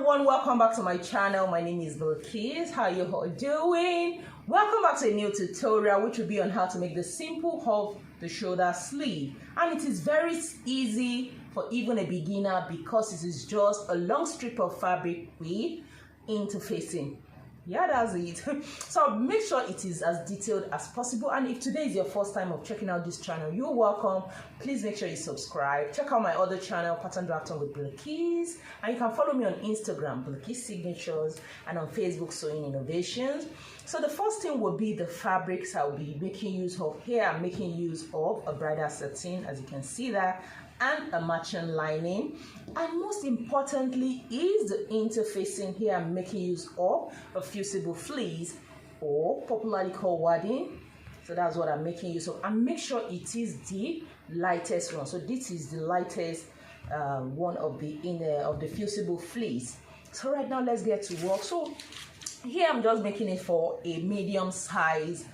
everyone, welcome back to my channel. My name is Bilikis. How you all doing? Welcome back to a new tutorial which will be on how to make the simple off the shoulder sleeve, and it is very easy for even a beginner because it is just a long strip of fabric with interfacing. Yeah, that's it. So make sure it is as detailed as possible, and if today is your first time of checking out this channel, you're welcome. Please make sure you subscribe. Check out my other channel, Pattern Drafting with Bilikis, and you can follow me on Instagram, Bilikis Signatures, and on Facebook, Sewing Innovations. So the first thing will be the fabrics I'll be making use of. Here I'm making use of a bridal satin, as you can see that, and a matching lining, and most importantly is the interfacing. Here I'm making use of a fusible fleece, or popularly called wadding. So that's what I'm making use of, and make sure it is the lightest one. So this is the lightest one of the fusible fleece. So right now let's get to work. So here I'm just making it for a medium size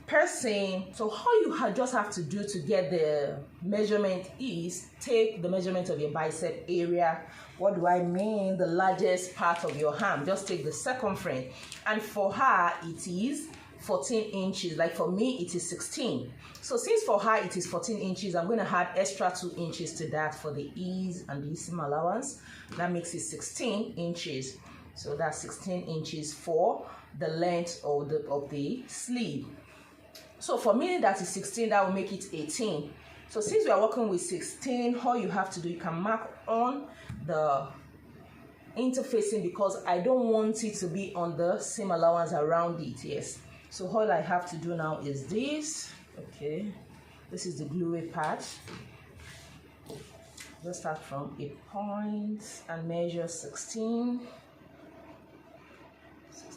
person. So all you just have to do to get the measurement is take the measurement of your bicep area. What do I mean? The largest part of your arm. Just take the circumference, and for her it is 14 inches. Like for me it is 16. So since for her it is 14 inches, I'm going to add extra 2 inches to that for the ease and the seam allowance. That makes it 16 inches. So that's 16 inches for the length of the sleeve. So for me that is 16, that will make it 18. So since we are working with 16, all you have to do, you can mark on the interfacing, because I don't want it to be on the seam allowance around it. Yes. So all I have to do now is this. Okay. This is the glue part. Just start from a point and measure 16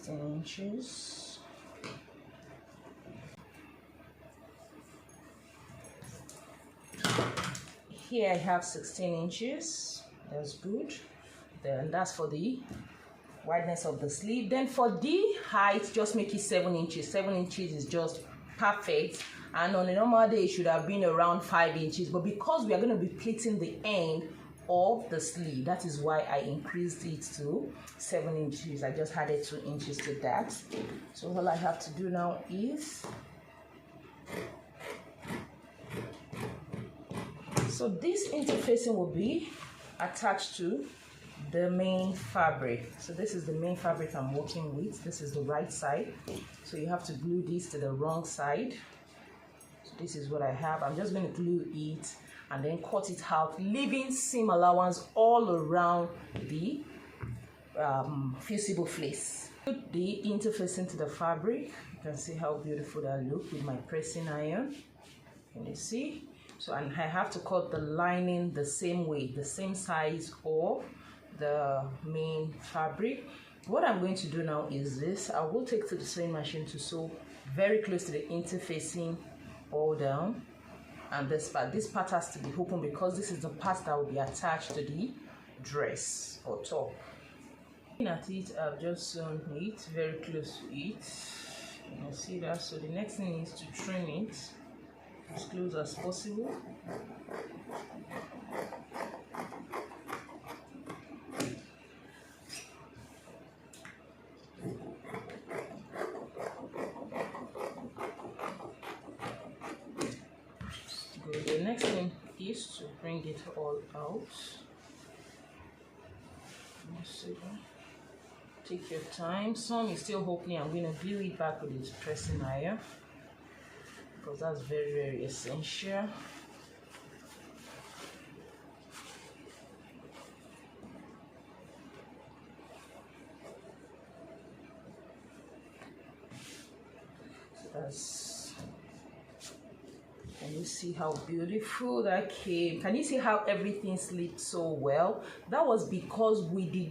inches. Here I have 16 inches. That's good. Then that's for the wideness of the sleeve. Then for the height, just make it 7 inches. 7 inches is just perfect. And on a normal day, it should have been around 5 inches. But because we are going to be pleating the end of the sleeve, that is why I increased it to 7 inches. I just added 2 inches to that. So all I have to do now is, so this interfacing will be attached to the main fabric. So this is the main fabric I'm working with. This is the right side. So you have to glue this to the wrong side. So this is what I have. I'm just going to glue it and then cut it out, leaving seam allowance all around the fusible fleece. Put the interfacing to the fabric. You can see how beautiful that looks with my pressing iron. Can you see? So, and I have to cut the lining the same way, the same size of the main fabric. What I'm going to do now is this. I will take to the sewing machine to sew very close to the interfacing all down. And this part has to be open, because this is the part that will be attached to the dress or top. Looking at it, I've just sewn it very close to it. You can see that. So the next thing is to trim it as close as possible. The next thing is to bring it all out. Take your time. Some is still opening. I'm going to glue it back with this pressing iron, because that's very, very essential. So that's, can you see how beautiful that came? Can you see how everything slipped so well? That was because we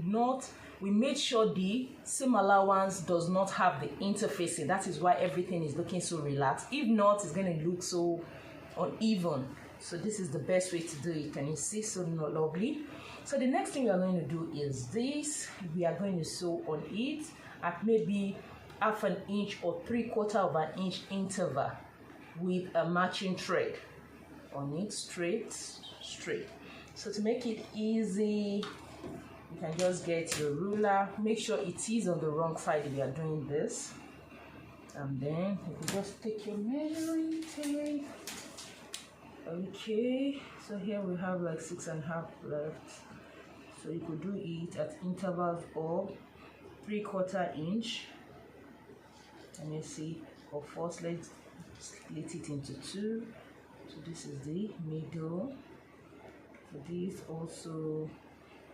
made sure the seam allowance does not have the interfacing. That is why everything is looking so relaxed. If not, it's going to look so uneven. So this is the best way to do it. Can you see? So lovely. So the next thing we are going to do is this. We are going to sew on it at maybe ½ an inch or 3/4 of an inch interval with a matching thread on it, straight. So to make it easy, you can just get your ruler. Make sure it is on the wrong side if you are doing this. And then you can just take your measuring tape. Okay, so here we have like 6.5 left. So you could do it at intervals of 3/4 inch. And you see, or first let's split it into two. So this is the middle. For this also,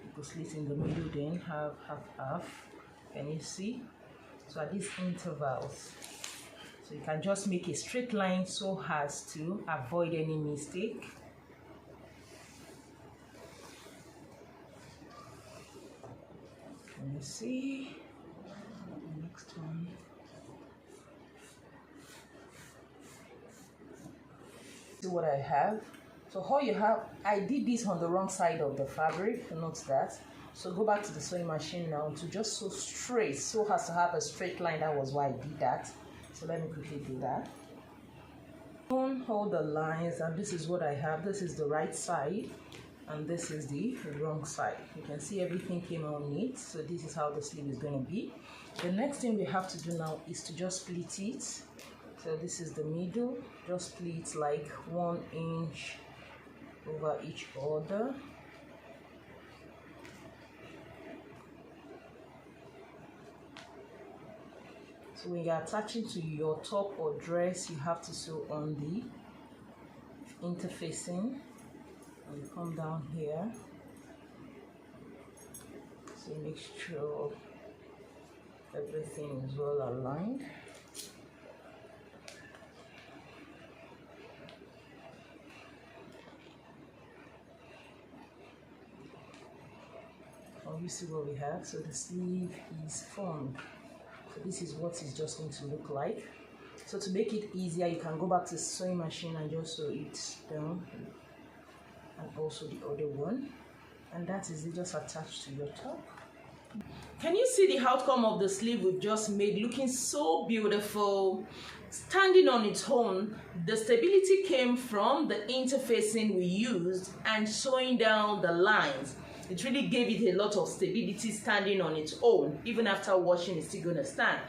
you could split in the middle, then have half. Can you see? So at these intervals, so you can just make a straight line so as to avoid any mistake. Can you see? The next one. See what I have. So all you have, I did this on the wrong side of the fabric, note that. So go back to the sewing machine now to just sew straight, so as to have a straight line. That was why I did that. So let me quickly do that. Hold the lines, and this is what I have. This is the right side and this is the wrong side. You can see everything came out neat. So this is how the sleeve is going to be. The next thing we have to do now is to just split it. So this is the middle, just split like 1 inch over each other. So when you're attaching to your top or dress, you have to sew on the interfacing, and you come down here. So make sure everything is well aligned. You see what we have. So the sleeve is formed. So this is what it's just going to look like. So to make it easier, you can go back to the sewing machine and just sew it down, and also the other one, and that is it, just attached to your top. Can you see the outcome of the sleeve we've just made, looking so beautiful, standing on its own? The stability came from the interfacing we used and sewing down the lines. It really gave it a lot of stability standing on its own. Even after washing, it's still gonna stand.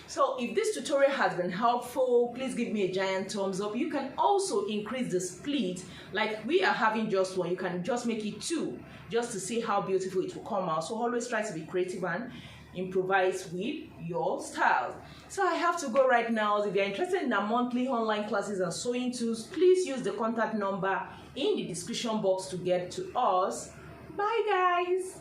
So if this tutorial has been helpful, please give me a giant thumbs up. You can also increase the split, like we are having just one. You can just make it 2, just to see how beautiful it will come out. So always try to be creative and improvise with your style. So I have to go right now. If you're interested in our monthly online classes and sewing tools, please use the contact number in the description box to get to us. Bye guys.